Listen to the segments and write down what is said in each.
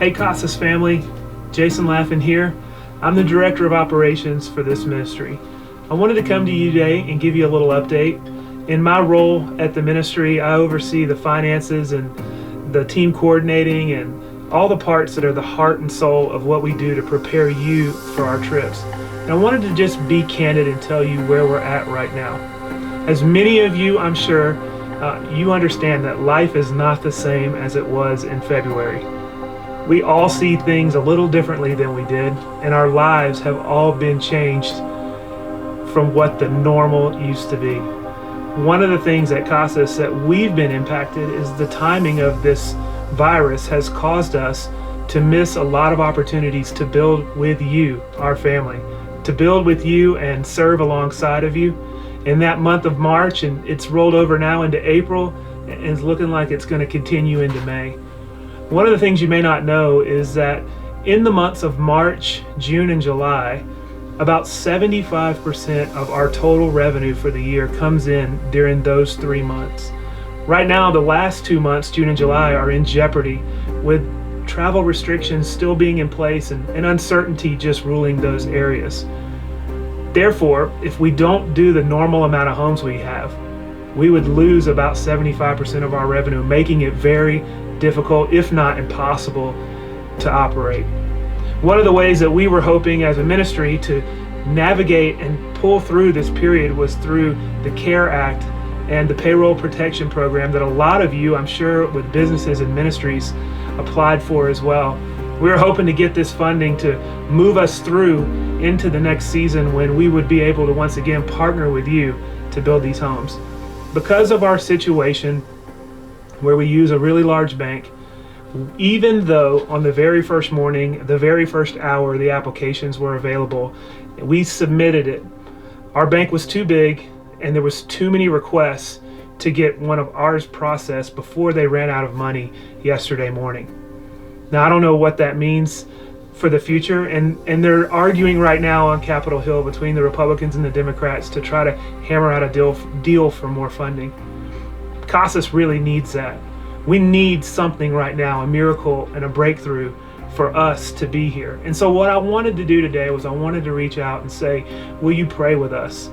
Hey Casas family, Jason Laffan here. I'm the Director of Operations for this ministry. I wanted to come to you today and give you a little update. In my role at the ministry, I oversee the finances and the team coordinating and all the parts that are the heart and soul of what we do to prepare you for our trips. And I wanted to just be candid and tell you where we're at right now. As many of you, I'm sure, you understand that life is not the same as it was in February. We all see things a little differently than we did, and our lives have all been changed from what the normal used to be. One of the things at Casas that we've been impacted is the timing of this virus has caused us to miss a lot of opportunities to build with you, our family, to build with you and serve alongside of you. In that month of March, and it's rolled over now into April, and it's looking like it's going to continue into May. One of the things you may not know is that in the months of March, June, and July, about 75% of our total revenue for the year comes in during those 3 months. Right now, the last 2 months, June and July, are in jeopardy with travel restrictions still being in place and uncertainty just ruling those areas. Therefore, if we don't do the normal amount of homes we have, we would lose about 75% of our revenue, making it very difficult, if not impossible, to operate. One of the ways that we were hoping as a ministry to navigate and pull through this period was through the CARE Act and the Payroll Protection Program that a lot of you, I'm sure, with businesses and ministries applied for as well. We were hoping to get this funding to move us through into the next season when we would be able to once again partner with you to build these homes. Because of our situation where we use a really large bank, even though on the very first morning, the very first hour, the applications were available, we submitted it. Our bank was too big and there was too many requests to get one of ours processed before they ran out of money yesterday morning. Now, I don't know what that means for the future, and they're arguing right now on Capitol Hill between the Republicans and the Democrats to try to hammer out a deal for more funding. Casas really needs that. We need something right now, a miracle and a breakthrough for us to be here. And so what I wanted to do today was I wanted to reach out and say, will you pray with us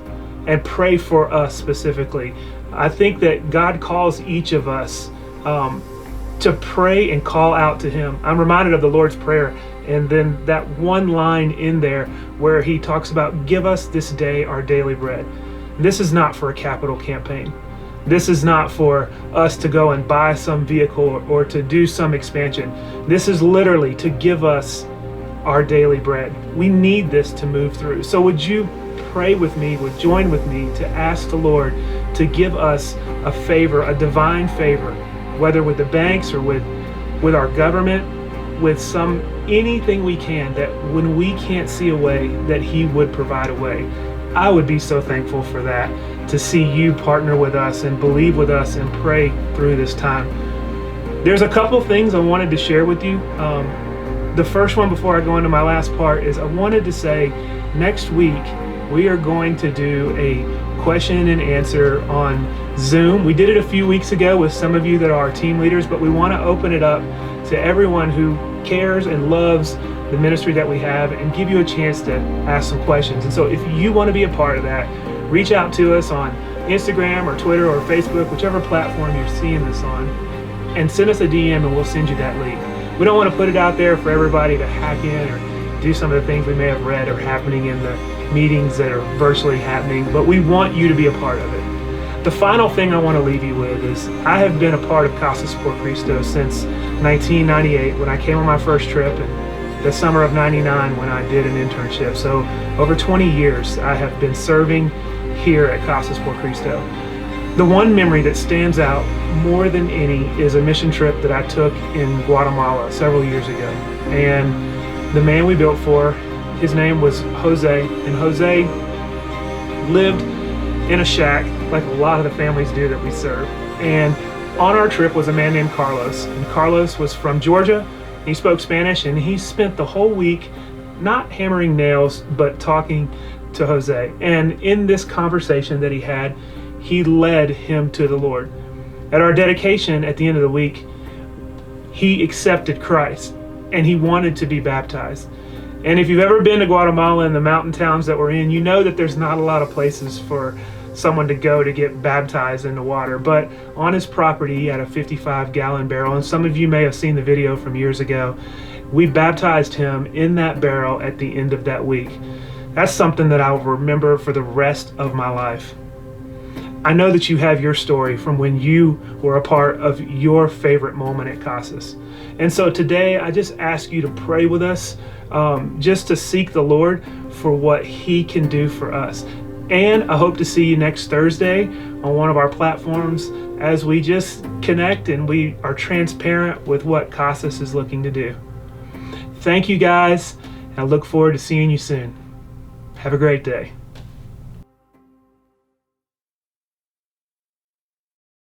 and pray for us specifically? I think that God calls each of us to pray and call out to Him. I'm reminded of the Lord's Prayer and then that one line in there where He talks about, give us this day our daily bread. This is not for a capital campaign. This is not for us to go and buy some vehicle or to do some expansion. This is literally to give us our daily bread. We need this to move through. So would you pray with me, would join with me to ask the Lord to give us a favor, a divine favor, whether with the banks or with our government, with anything we can, that when we can't see a way, that He would provide a way. I would be so thankful for that, to see you partner with us and believe with us and pray through this time. There's a couple things I wanted to share with you. The first one, before I go into my last part, is I wanted to say next week we are going to do a question and answer on Zoom. We did it a few weeks ago with some of you that are our team leaders, but we want to open it up to everyone who cares and loves the ministry that we have and give you a chance to ask some questions. And so if you want to be a part of that, reach out to us on Instagram or Twitter or Facebook, whichever platform you're seeing this on, and send us a DM and we'll send you that link. We don't want to put it out there for everybody to hack in or do some of the things we may have read are happening in the meetings that are virtually happening, but we want you to be a part of it. The final thing I want to leave you with is I have been a part of Casas por Cristo since 1998 when I came on my first trip, and the summer of 99 when I did an internship. So over 20 years I have been serving here at Casas por Cristo. The one memory that stands out more than any is a mission trip that I took in Guatemala several years ago. And the man we built for, his name was Jose, and Jose lived in a shack like a lot of the families do that we serve. And on our trip was a man named Carlos, and Carlos was from Georgia. He spoke Spanish, and he spent the whole week not hammering nails, but talking to Jose. And in this conversation that he had, he led him to the Lord. At our dedication at the end of the week, he accepted Christ. and he wanted to be baptized. And if you've ever been to Guatemala and the mountain towns that we're in, you know that there's not a lot of places for someone to go to get baptized in the water. But on his property, he had a 55-gallon barrel, and some of you may have seen the video from years ago. We baptized him in that barrel at the end of that week. That's something that I'll remember for the rest of my life. I know that you have your story from when you were a part of your favorite moment at Casas. And so today, I just ask you to pray with us, just to seek the Lord for what he can do for us. And I hope to see you next Thursday on one of our platforms as we just connect and we are transparent with what Casas is looking to do. Thank you guys, and I look forward to seeing you soon. Have a great day.